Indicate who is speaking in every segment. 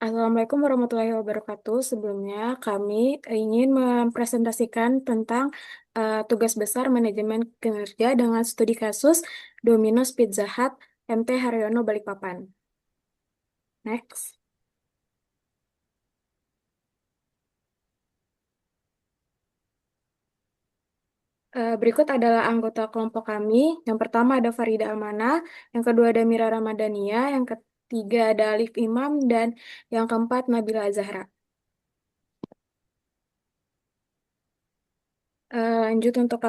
Speaker 1: Assalamualaikum warahmatullahi wabarakatuh. Sebelumnya, kami ingin mempresentasikan tentang tugas besar manajemen kinerja dengan studi kasus Domino's Pizza Hut MT Haryono Balikpapan. Next. Berikut adalah anggota kelompok kami. Yang pertama ada Farida Almana, yang kedua ada Mira Ramadhania, yang ketiga ada Alif Imam, dan yang keempat Nabila Zahra. Lanjut untuk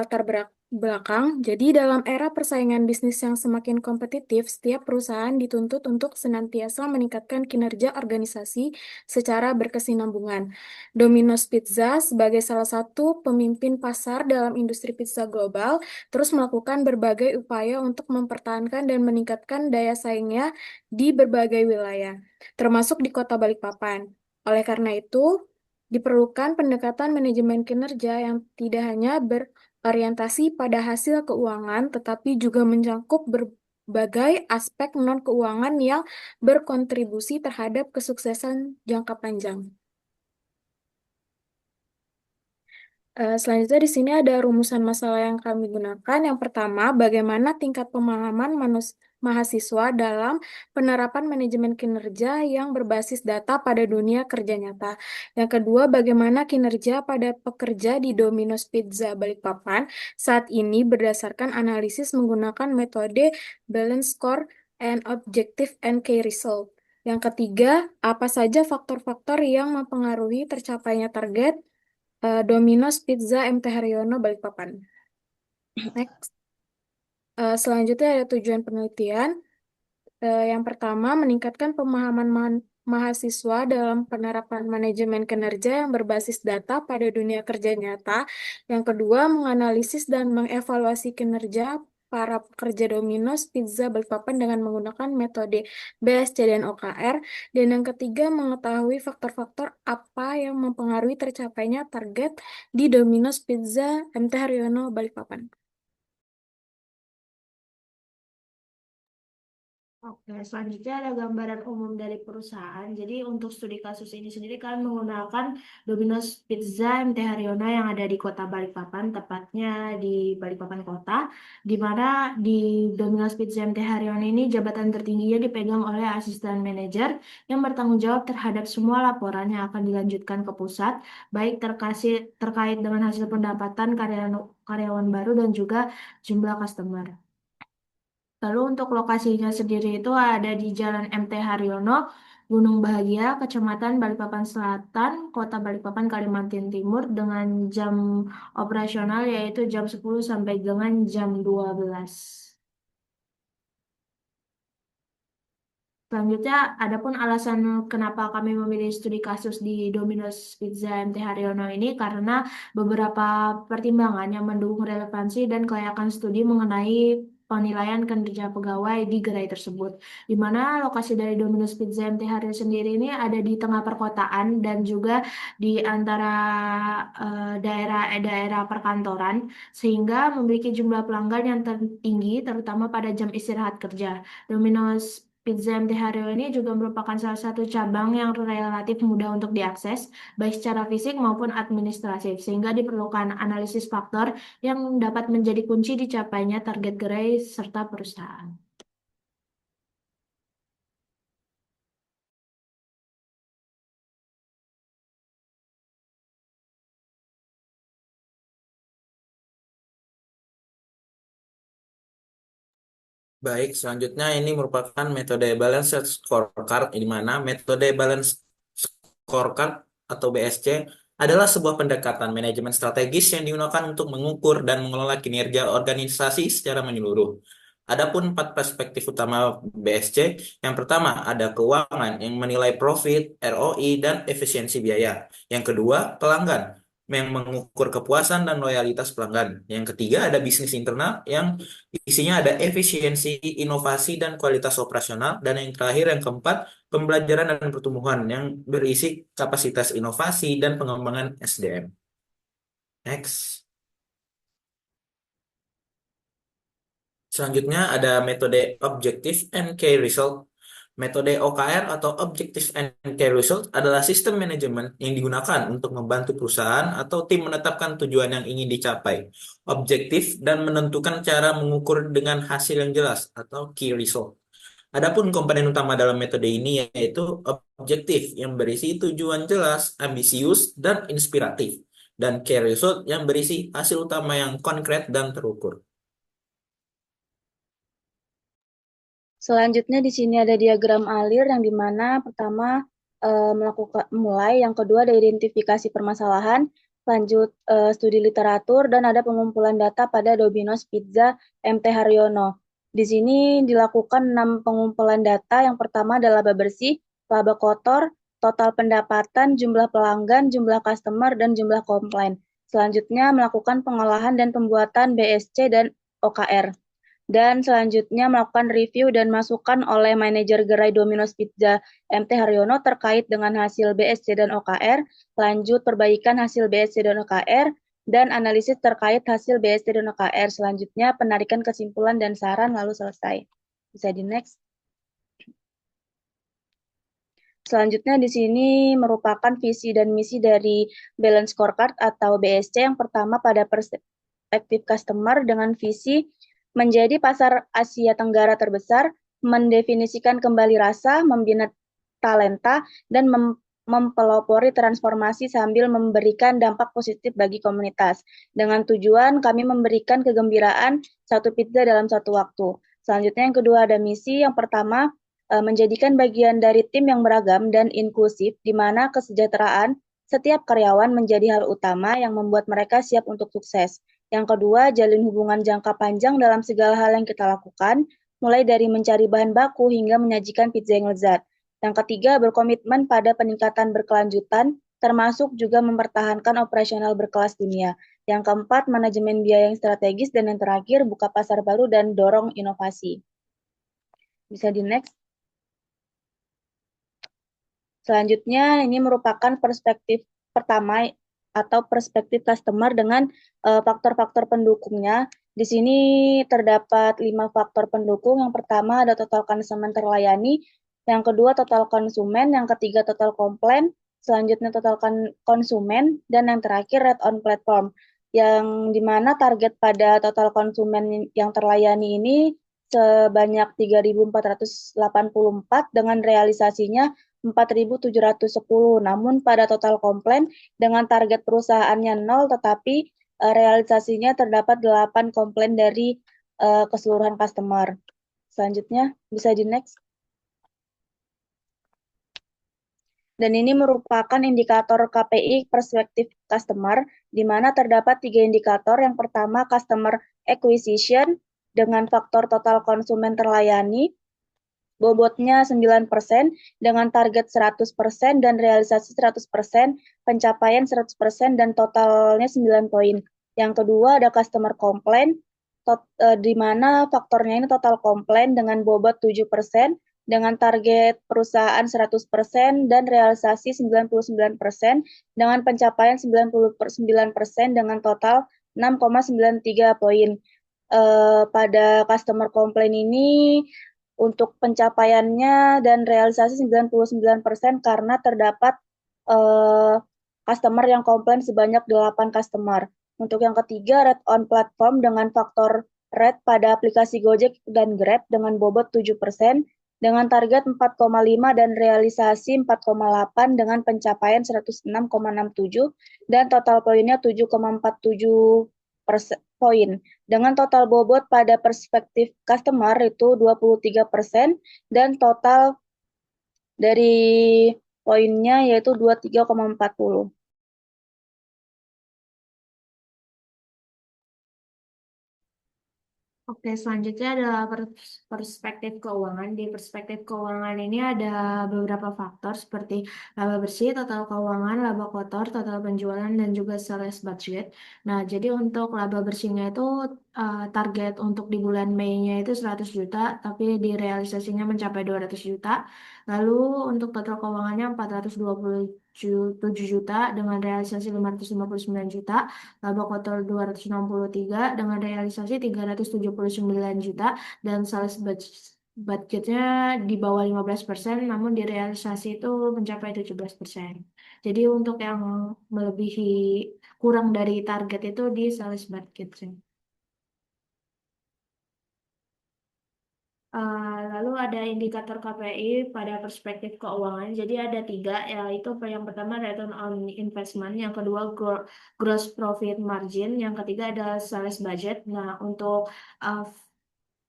Speaker 1: belakang. Jadi dalam era persaingan bisnis yang semakin kompetitif, setiap perusahaan dituntut untuk senantiasa meningkatkan kinerja organisasi secara berkesinambungan. Domino's Pizza sebagai salah satu pemimpin pasar dalam industri pizza global, terus melakukan berbagai upaya untuk mempertahankan dan meningkatkan daya saingnya di berbagai wilayah, termasuk di Kota Balikpapan. Oleh karena itu, diperlukan pendekatan manajemen kinerja yang tidak hanya berorientasi pada hasil keuangan, tetapi juga mencakup berbagai aspek non-keuangan yang berkontribusi terhadap kesuksesan jangka panjang. Selanjutnya di sini ada rumusan masalah yang kami gunakan. Yang pertama, bagaimana tingkat pemahaman mahasiswa dalam penerapan manajemen kinerja yang berbasis data pada dunia kerja nyata. Yang kedua, bagaimana kinerja pada pekerja di Domino's Pizza Balikpapan saat ini berdasarkan analisis menggunakan metode balance score and objective and key result. Yang ketiga, apa saja faktor-faktor yang mempengaruhi tercapainya target Domino's Pizza MT Haryono Balikpapan. Next. Selanjutnya ada tujuan penelitian. Yang pertama, meningkatkan pemahaman mahasiswa dalam penerapan manajemen kinerja yang berbasis data pada dunia kerja nyata. Yang kedua, menganalisis dan mengevaluasi kinerja para pekerja Domino's Pizza Balikpapan dengan menggunakan metode BSC dan OKR. Dan yang ketiga, mengetahui faktor-faktor apa yang mempengaruhi tercapainya target di Domino's Pizza MT Haryono Balikpapan.
Speaker 2: Oke, selanjutnya ada gambaran umum dari perusahaan. Jadi untuk studi kasus ini sendiri kalian menggunakan Domino's Pizza MT Haryono yang ada di Kota Balikpapan, tepatnya di Balikpapan Kota, di mana di Domino's Pizza MT Haryono ini jabatan tertingginya dipegang oleh asisten manajer yang bertanggung jawab terhadap semua laporan yang akan dilanjutkan ke pusat, baik terkait dengan hasil pendapatan karyawan baru dan juga jumlah customer. Lalu untuk lokasinya sendiri itu ada di Jalan MT Haryono, Gunung Bahagia, Kecamatan Balikpapan Selatan, Kota Balikpapan, Kalimantan Timur dengan jam operasional yaitu jam 10 sampai dengan jam 12. Selanjutnya, adapun alasan kenapa kami memilih studi kasus di Domino's Pizza MT Haryono ini karena beberapa pertimbangan yang mendukung relevansi dan kelayakan studi mengenai penilaian kinerja pegawai di gerai tersebut. Di mana lokasi dari Domino's Pizza MT Haryono sendiri ini ada di tengah perkotaan dan juga di antara daerah-daerah perkantoran sehingga memiliki jumlah pelanggan yang tinggi terutama pada jam istirahat kerja. Domino's Pizza MT Haryo ini juga merupakan salah satu cabang yang relatif mudah untuk diakses, baik secara fisik maupun administratif, sehingga diperlukan analisis faktor yang dapat menjadi kunci dicapainya target gerai serta perusahaan.
Speaker 3: Baik, selanjutnya ini merupakan metode Balanced Scorecard, di mana metode Balanced Scorecard atau BSC adalah sebuah pendekatan manajemen strategis yang digunakan untuk mengukur dan mengelola kinerja organisasi secara menyeluruh. Adapun empat perspektif utama BSC, yang pertama ada keuangan yang menilai profit, ROI, dan efisiensi biaya. Yang kedua, pelanggan yang mengukur kepuasan dan loyalitas pelanggan. Yang ketiga ada bisnis internal yang isinya ada efisiensi, inovasi, dan kualitas operasional. Dan yang terakhir, yang keempat, pembelajaran dan pertumbuhan yang berisi kapasitas inovasi dan pengembangan SDM. Next. Selanjutnya ada metode Objective and Key Result. Metode OKR atau Objective and Key Result adalah sistem manajemen yang digunakan untuk membantu perusahaan atau tim menetapkan tujuan yang ingin dicapai, objektif, dan menentukan cara mengukur dengan hasil yang jelas atau key result. Adapun komponen utama dalam metode ini yaitu objektif yang berisi tujuan jelas, ambisius, dan inspiratif, dan key result yang berisi hasil utama yang konkret dan terukur.
Speaker 4: Selanjutnya di sini ada diagram alir yang dimana pertama melakukan mulai, yang kedua ada identifikasi permasalahan, lanjut studi literatur, dan ada pengumpulan data pada Domino's Pizza MT Haryono. Di sini dilakukan 6 pengumpulan data. Yang pertama adalah laba bersih, laba kotor, total pendapatan, jumlah pelanggan, jumlah customer, dan jumlah komplain. Selanjutnya melakukan pengolahan dan pembuatan BSC dan OKR. Dan selanjutnya melakukan review dan masukan oleh manajer gerai Domino's Pizza MT Haryono terkait dengan hasil BSC dan OKR, lanjut perbaikan hasil BSC dan OKR, dan analisis terkait hasil BSC dan OKR. Selanjutnya penarikan kesimpulan dan saran lalu selesai. Bisa di next. Selanjutnya di sini merupakan visi dan misi dari Balance Scorecard atau BSC. Yang pertama pada perspektif customer dengan visi menjadi pasar Asia Tenggara terbesar, mendefinisikan kembali rasa, membina talenta, dan mempelopori transformasi sambil memberikan dampak positif bagi komunitas. Dengan tujuan kami memberikan kegembiraan satu pizza dalam satu waktu. Selanjutnya yang kedua ada misi. Yang pertama menjadikan bagian dari tim yang beragam dan inklusif, di mana kesejahteraan setiap karyawan menjadi hal utama yang membuat mereka siap untuk sukses. Yang kedua, jalin hubungan jangka panjang dalam segala hal yang kita lakukan, mulai dari mencari bahan baku hingga menyajikan pizza yang lezat. Yang ketiga, berkomitmen pada peningkatan berkelanjutan, termasuk juga mempertahankan operasional berkelas dunia. Yang keempat, manajemen biaya yang strategis, dan yang terakhir, buka pasar baru dan dorong inovasi. Bisa di next. Selanjutnya, ini merupakan perspektif pertama atau perspektif customer dengan faktor-faktor pendukungnya. Di sini terdapat 5 faktor pendukung. Yang pertama ada total konsumen terlayani, yang kedua total konsumen, yang ketiga total komplain, selanjutnya total konsumen, dan yang terakhir rate on platform. Yang dimana target pada total konsumen yang terlayani ini sebanyak 3.484 dengan realisasinya 4.710. Namun pada total komplain dengan target perusahaannya 0, tetapi realisasinya terdapat 8 komplain dari keseluruhan customer. Selanjutnya bisa di next. Dan ini merupakan indikator KPI perspektif customer, di mana terdapat 3 indikator. Yang pertama customer acquisition dengan faktor total konsumen terlayani, bobotnya 9% dengan target 100% dan realisasi 100%, pencapaian 100% dan totalnya 9 poin. Yang kedua ada customer complaint, di mana faktornya ini total komplain dengan bobot 7% dengan target perusahaan 100% dan realisasi 99% dengan pencapaian 99% dengan total 6,93 poin. Pada customer complaint ini untuk pencapaiannya dan realisasi 99% karena terdapat customer yang komplain sebanyak 8 customer. Untuk yang ketiga, rate on platform dengan faktor rate pada aplikasi Gojek dan Grab dengan bobot 7% dengan target 4,5 dan realisasi 4,8 dengan pencapaian 106,67 dan total poinnya 7,47 poin. Dengan total bobot pada perspektif customer itu 23% dan total dari poinnya yaitu 23,40.
Speaker 2: Oke, selanjutnya adalah perspektif keuangan. Di perspektif keuangan ini ada beberapa faktor seperti laba bersih, total keuangan, laba kotor, total penjualan, dan juga sales budget. Nah, jadi untuk laba bersihnya itu target untuk di bulan Mei-nya itu 100 juta, tapi di realisasinya mencapai 200 juta. Lalu untuk total keuangannya 427 juta dengan realisasi 559 juta. Laba kotor 263 dengan realisasi 379 juta dan sales budgetnya di bawah 15%, namun di realisasi itu mencapai 17%. Jadi untuk yang melebihi kurang dari target itu di sales budget sih. Lalu ada indikator KPI pada perspektif keuangan. Jadi ada tiga, yaitu yang pertama return on investment, yang kedua gross profit margin, yang ketiga ada sales budget. Nah, untuk uh,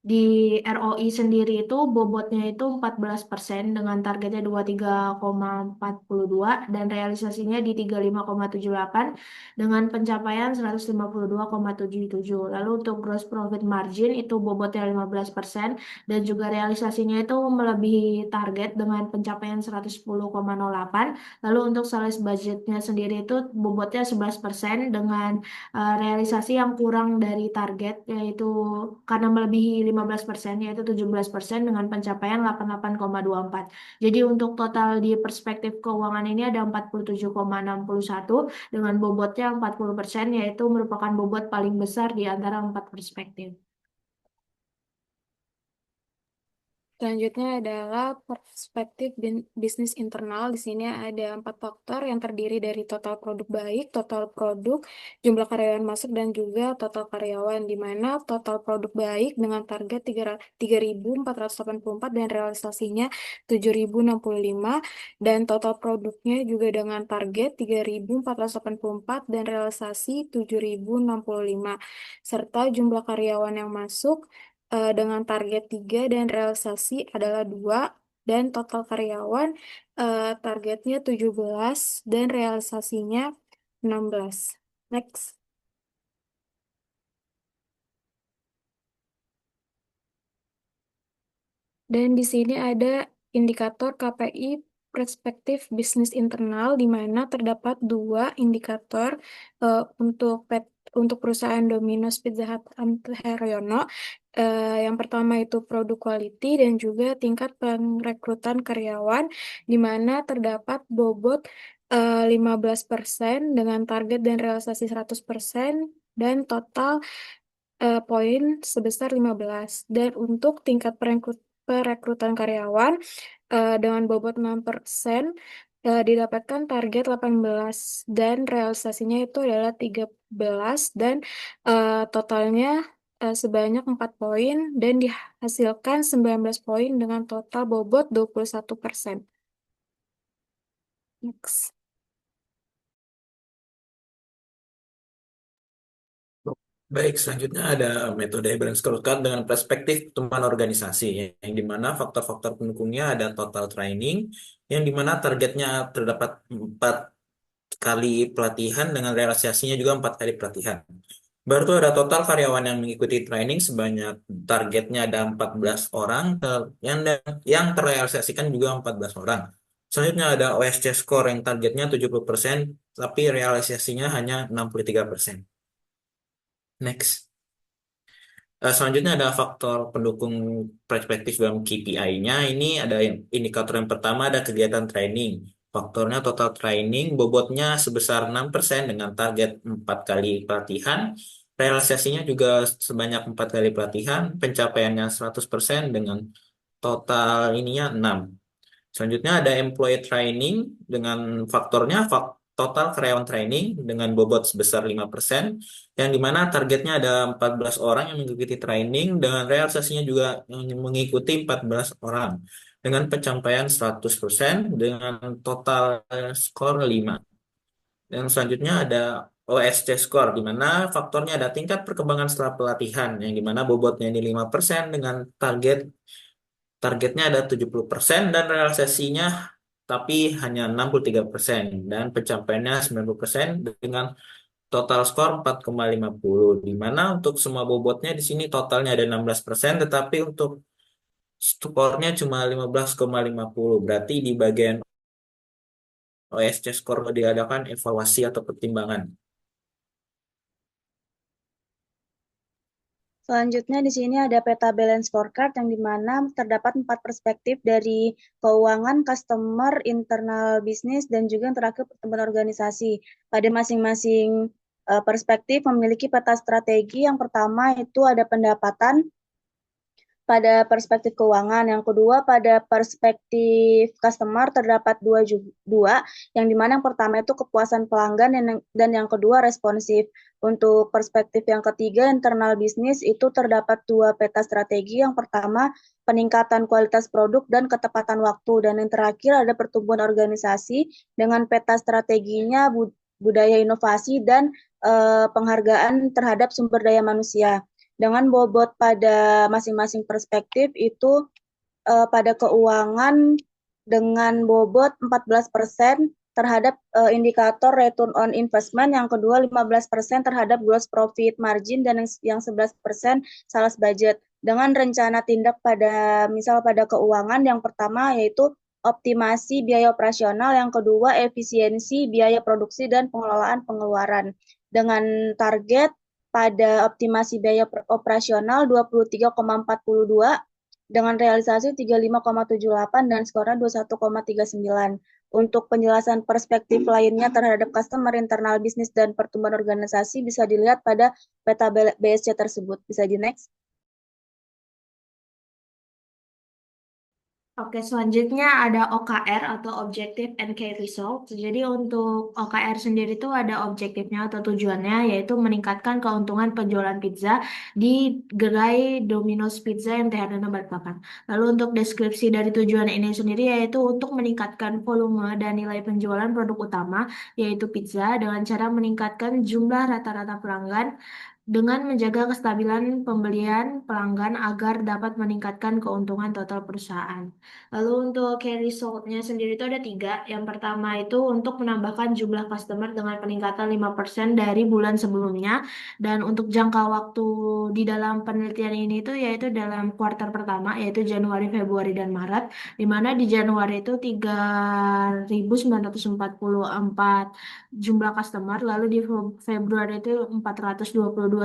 Speaker 2: di ROI sendiri itu bobotnya itu 14% dengan targetnya 23,42 dan realisasinya di 35,78 dengan pencapaian 152,77. Lalu untuk gross profit margin itu bobotnya 15% dan juga realisasinya itu melebihi target dengan pencapaian 110,08. Lalu untuk sales budgetnya sendiri itu bobotnya 11% dengan realisasi yang kurang dari target, yaitu karena melebihi 15%, yaitu 17% dengan pencapaian 88,24. Jadi untuk total di perspektif keuangan ini ada 47,61 dengan bobotnya 40%, yaitu merupakan bobot paling besar di antara 4 perspektif.
Speaker 1: Selanjutnya adalah perspektif bisnis internal. Di sini ada 4 faktor yang terdiri dari total produk baik, total produk, jumlah karyawan masuk, dan juga total karyawan, di mana total produk baik dengan target 3.484 dan realisasinya 7.065, dan total produknya juga dengan target 3.484 dan realisasi 7.065, serta jumlah karyawan yang masuk dengan target 3 dan realisasi adalah 2 dan total karyawan targetnya 17 dan realisasinya 16. Next. Dan di sini ada indikator KPI perspektif bisnis internal, di mana terdapat 2 indikator untuk perusahaan Domino's Pizza Hut Haryono. Yang pertama itu produk quality dan juga tingkat perekrutan karyawan, di mana terdapat bobot 15% dengan target dan realisasi 100% dan total poin sebesar 15. Dan untuk tingkat perekrutan karyawan dengan bobot 6%, didapatkan target 18 dan realisasinya itu adalah 13 dan totalnya sebanyak 4 poin dan dihasilkan 19 poin dengan total bobot 21%. Next.
Speaker 3: Baik, selanjutnya ada metode balance scorecard dengan perspektif pertumbuhan organisasi, yang dimana faktor-faktor pendukungnya ada total training, yang dimana targetnya terdapat 4 kali pelatihan dengan realisasinya juga 4 kali pelatihan. Baru itu ada total karyawan yang mengikuti training sebanyak targetnya ada 14 orang, yang terrealisasikan juga 14 orang. Selanjutnya ada OSC score yang targetnya 70%, tapi realisasinya hanya 63%. Next. Selanjutnya ada faktor pendukung perspektif dalam KPI-nya. Ini ada indikator yang pertama ada kegiatan training. Faktornya total training, bobotnya sebesar 6% dengan target 4 kali pelatihan. Realisasinya juga sebanyak 4 kali pelatihan. Pencapaiannya 100% dengan total ininya 6. Selanjutnya ada employee training dengan faktornya total karyawan training dengan bobot sebesar 5%, yang dimana targetnya ada 14 orang yang mengikuti training dengan realisasinya juga yang mengikuti 14 orang dengan pencapaian 100% dengan total skor 5. Dan selanjutnya ada OSC score, di mana faktornya ada tingkat perkembangan setelah pelatihan, yang dimana bobotnya ini 5% dengan targetnya ada 70% dan realisasinya tapi hanya 63% dan pencapaiannya 90% dengan total skor 4,50, di mana untuk semua bobotnya di sini totalnya ada 16% tetapi untuk skornya cuma 15,50. Berarti di bagian OSC skor diadakan evaluasi atau pertimbangan.
Speaker 4: Selanjutnya di sini ada peta balance scorecard yang di mana terdapat 4 perspektif dari keuangan, customer, internal bisnis, dan juga yang terakhir pertumbuhan organisasi. Pada masing-masing perspektif memiliki peta strategi. Yang pertama itu ada pendapatan, pada perspektif keuangan. Yang kedua, pada perspektif customer terdapat dua, yang dimana yang pertama itu kepuasan pelanggan dan yang kedua responsif. Untuk perspektif yang ketiga, internal bisnis itu terdapat dua peta strategi. Yang pertama, peningkatan kualitas produk dan ketepatan waktu. Dan yang terakhir ada pertumbuhan organisasi dengan peta strateginya budaya inovasi dan penghargaan terhadap sumber daya manusia. Dengan bobot pada masing-masing perspektif itu pada keuangan dengan bobot 14% terhadap indikator return on investment, yang kedua 15% terhadap gross profit margin, dan yang 11% sales budget. Dengan rencana tindak pada keuangan, yang pertama yaitu optimasi biaya operasional, yang kedua efisiensi biaya produksi dan pengelolaan pengeluaran. Dengan target pada optimasi biaya operasional 23,42 dengan realisasi 35,78 dan skornya 21,39. Untuk penjelasan perspektif lainnya terhadap customer, internal bisnis, dan pertumbuhan organisasi bisa dilihat pada peta BSC tersebut. Bisa di next.
Speaker 2: Oke, selanjutnya ada OKR atau Objective and Key Result. Jadi untuk OKR sendiri itu ada objektifnya atau tujuannya, yaitu meningkatkan keuntungan penjualan pizza di gerai Domino's Pizza MT Haryono Balikpapan. Lalu untuk deskripsi dari tujuan ini sendiri yaitu untuk meningkatkan volume dan nilai penjualan produk utama, yaitu pizza, dengan cara meningkatkan jumlah rata-rata pelanggan dengan menjaga kestabilan pembelian pelanggan agar dapat meningkatkan keuntungan total perusahaan. Lalu untuk key resultnya sendiri itu ada tiga. Yang pertama itu untuk menambahkan jumlah customer dengan peningkatan 5% dari bulan sebelumnya. Dan untuk jangka waktu di dalam penelitian ini itu yaitu dalam kuartal pertama, yaitu Januari, Februari, dan Maret. Di mana di Januari itu 3.944 jumlah customer, lalu di Februari itu 422,9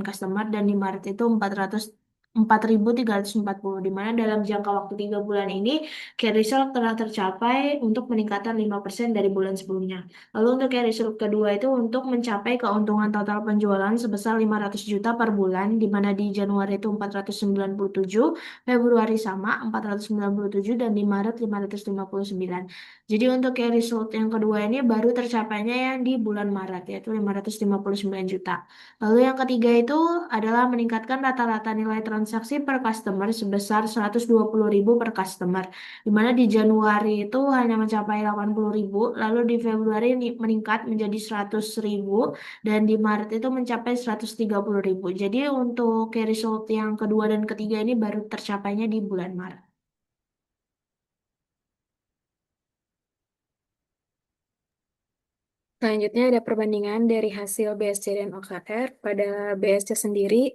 Speaker 2: customer, dan di Maret itu 4.340, di mana dalam jangka waktu 3 bulan ini key result telah tercapai untuk peningkatan 5% dari bulan sebelumnya. Lalu untuk key result kedua itu untuk mencapai keuntungan total penjualan sebesar 500 juta per bulan, di mana di Januari itu 497, Februari sama 497, dan di Maret 559. Jadi untuk key result yang kedua ini baru tercapainya yang di bulan Maret, yaitu 559 juta. Lalu yang ketiga itu adalah meningkatkan rata-rata nilai transaksi per customer sebesar 120.000 per customer. Di mana di Januari itu hanya mencapai 80.000, lalu di Februari ini meningkat menjadi 100.000, dan di Maret itu mencapai 130.000. Jadi untuk key result yang kedua dan ketiga ini baru tercapainya di bulan Maret.
Speaker 1: Selanjutnya ada perbandingan dari hasil BSC dan OKR. Pada BSC sendiri,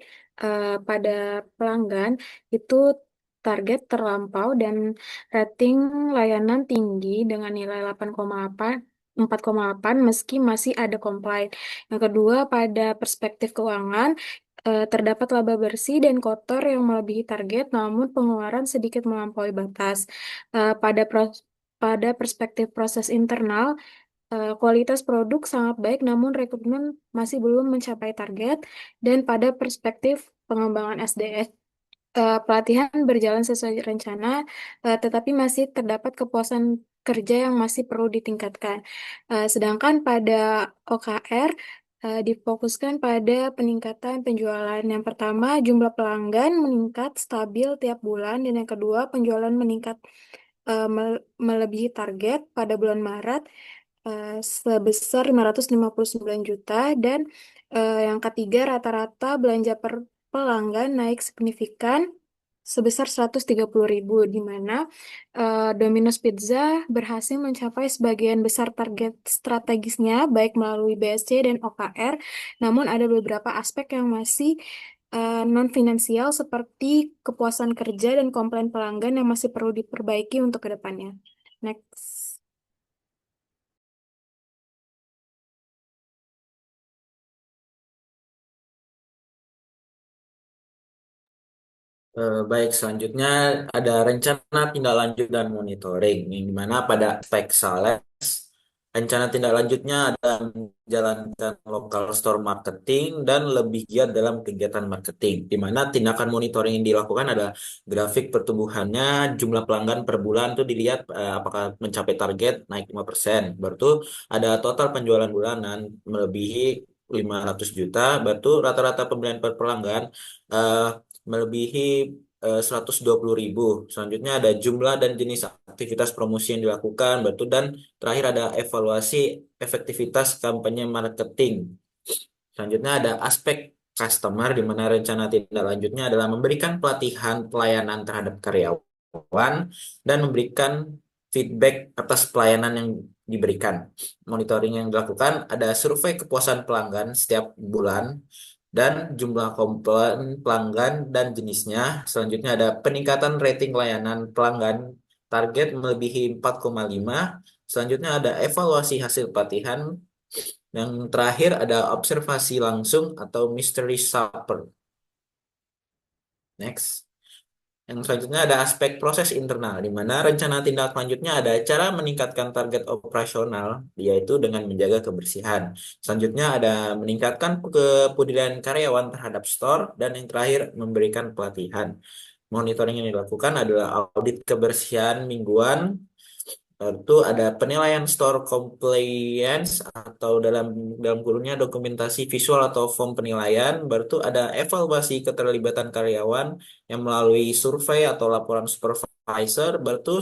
Speaker 1: pada pelanggan itu target terlampau dan rating layanan tinggi dengan nilai 8,8 4,8 meski masih ada komplain. Yang kedua, pada perspektif keuangan, terdapat laba bersih dan kotor yang melebihi target, namun pengeluaran sedikit melampaui batas. Pada perspektif proses internal, kualitas produk sangat baik, namun rekrutmen masih belum mencapai target. Dan pada perspektif pengembangan SDS, pelatihan berjalan sesuai rencana, tetapi masih terdapat kepuasan kerja yang masih perlu ditingkatkan. Sedangkan pada OKR, difokuskan pada peningkatan penjualan. Yang pertama, jumlah pelanggan meningkat stabil tiap bulan, dan yang kedua, penjualan meningkat melebihi target pada bulan Maret sebesar 559 juta, dan yang ketiga, rata-rata belanja per pelanggan naik signifikan sebesar 130.000, di mana Domino's Pizza berhasil mencapai sebagian besar target strategisnya baik melalui BSC dan OKR, namun ada beberapa aspek yang masih non-finansial seperti kepuasan kerja dan komplain pelanggan yang masih perlu diperbaiki untuk ke depannya. Next.
Speaker 3: Baik, selanjutnya ada rencana tindak lanjut dan monitoring, yang dimana pada aspek sales Rencana tindak lanjutnya adalah menjalankan local store marketing dan lebih giat dalam kegiatan marketing, di mana tindakan monitoring yang dilakukan adalah grafik pertumbuhannya, jumlah pelanggan per bulan tuh dilihat apakah mencapai target naik 5%. Baru tuh ada total penjualan bulanan melebihi 500 juta, baru tuh rata-rata pembelian per pelanggan eh, melebihi 120.000. Selanjutnya ada jumlah dan jenis aktivitas promosi yang dilakukan, betul, dan terakhir ada evaluasi efektivitas kampanye marketing. Selanjutnya ada aspek customer, di mana rencana tindak lanjutnya adalah memberikan pelatihan pelayanan terhadap karyawan dan memberikan feedback atas pelayanan yang diberikan. Monitoring yang dilakukan ada survei kepuasan pelanggan setiap bulan dan jumlah komplain pelanggan dan jenisnya. Selanjutnya ada peningkatan rating layanan pelanggan target melebihi 4,5. Selanjutnya ada evaluasi hasil pelatihan. Yang terakhir ada observasi langsung atau mystery shopper. Next. Yang selanjutnya ada aspek proses internal, di mana rencana tindak lanjutnya ada cara meningkatkan target operasional, yaitu dengan menjaga kebersihan. Selanjutnya ada meningkatkan kepedulian karyawan terhadap store, dan yang terakhir memberikan pelatihan. Monitoring yang dilakukan adalah audit kebersihan mingguan. Itu ada penilaian store compliance atau dalam kurungnya dokumentasi visual atau form penilaian. Baru itu ada evaluasi keterlibatan karyawan yang melalui survei atau laporan supervisor. Baru itu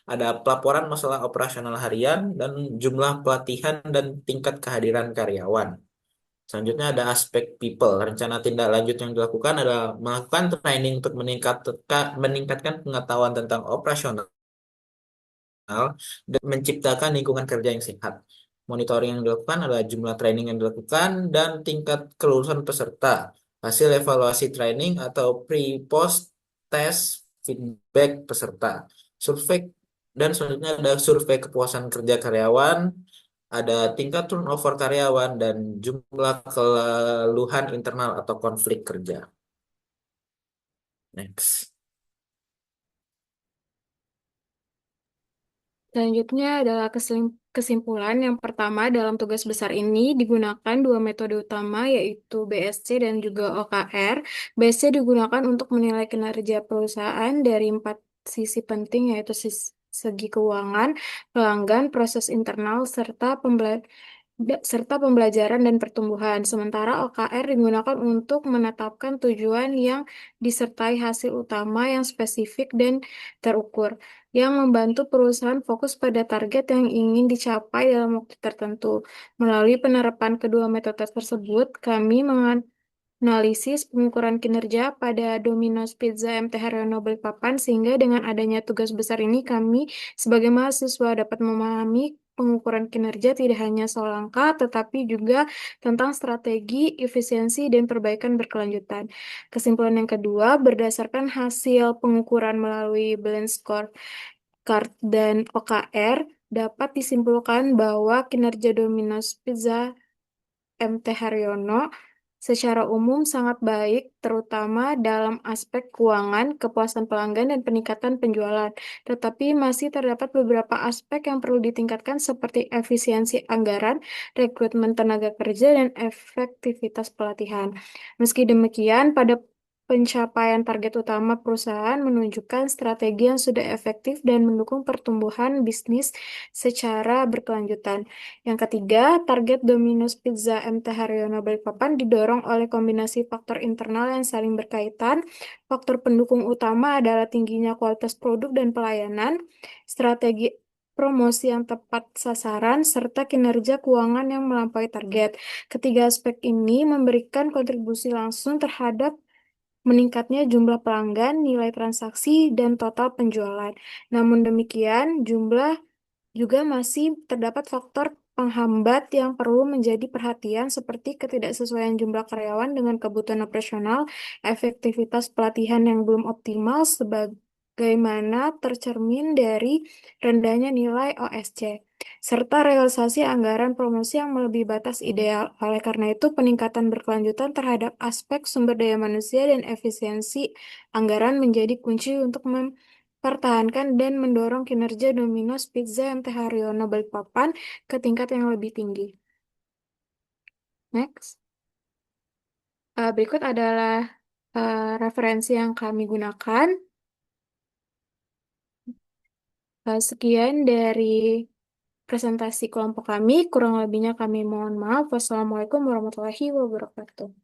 Speaker 3: ada pelaporan masalah operasional harian dan jumlah pelatihan dan tingkat kehadiran karyawan. Selanjutnya ada aspek people. Rencana tindak lanjut yang dilakukan adalah melakukan training untuk meningkatkan pengetahuan tentang operasional dan menciptakan lingkungan kerja yang sehat. Monitoring yang dilakukan adalah jumlah training yang dilakukan dan tingkat kelulusan peserta. Hasil evaluasi training atau pre-post test feedback peserta. Survei dan selanjutnya ada survei kepuasan kerja karyawan, ada tingkat turnover karyawan dan jumlah keluhan internal atau konflik kerja. Next.
Speaker 1: Selanjutnya adalah kesimpulan. Yang pertama, dalam tugas besar ini digunakan dua metode utama, yaitu BSC dan juga OKR. BSC digunakan untuk menilai kinerja perusahaan dari empat sisi penting, yaitu segi keuangan, pelanggan, proses internal, serta pembelajaran dan pertumbuhan. Sementara OKR digunakan untuk menetapkan tujuan yang disertai hasil utama yang spesifik dan terukur, yang membantu perusahaan fokus pada target yang ingin dicapai dalam waktu tertentu. Melalui penerapan kedua metode tersebut, kami analisis pengukuran kinerja pada Domino's Pizza MT Haryono Balikpapan, sehingga dengan adanya tugas besar ini kami sebagai mahasiswa dapat memahami pengukuran kinerja tidak hanya soal angka, tetapi juga tentang strategi, efisiensi, dan perbaikan berkelanjutan. Kesimpulan yang kedua, berdasarkan hasil pengukuran melalui balance scorecard dan OKR, dapat disimpulkan bahwa kinerja Domino's Pizza MT Haryono secara umum sangat baik, terutama dalam aspek keuangan, kepuasan pelanggan, dan peningkatan penjualan. Tetapi masih terdapat beberapa aspek yang perlu ditingkatkan seperti efisiensi anggaran, rekrutmen tenaga kerja, dan efektivitas pelatihan. Meski demikian, pada pencapaian target utama perusahaan menunjukkan strategi yang sudah efektif dan mendukung pertumbuhan bisnis secara berkelanjutan. Yang ketiga, target Domino's Pizza MT Haryono Balikpapan didorong oleh kombinasi faktor internal yang saling berkaitan. Faktor pendukung utama adalah tingginya kualitas produk dan pelayanan, strategi promosi yang tepat sasaran, serta kinerja keuangan yang melampaui target. Ketiga aspek ini memberikan kontribusi langsung terhadap meningkatnya jumlah pelanggan, nilai transaksi, dan total penjualan. Namun demikian, juga masih terdapat faktor penghambat yang perlu menjadi perhatian seperti ketidaksesuaian jumlah karyawan dengan kebutuhan operasional, efektivitas pelatihan yang belum optimal sebagaimana tercermin dari rendahnya nilai OSC, serta realisasi anggaran promosi yang melebihi batas ideal. Oleh karena itu, peningkatan berkelanjutan terhadap aspek sumber daya manusia dan efisiensi anggaran menjadi kunci untuk mempertahankan dan mendorong kinerja Domino's Pizza MT Haryono Balikpapan ke tingkat yang lebih tinggi. Next. Berikut adalah referensi yang kami gunakan. Sekian dari presentasi kelompok kami. Kurang lebihnya kami mohon maaf. Wassalamualaikum warahmatullahi wabarakatuh.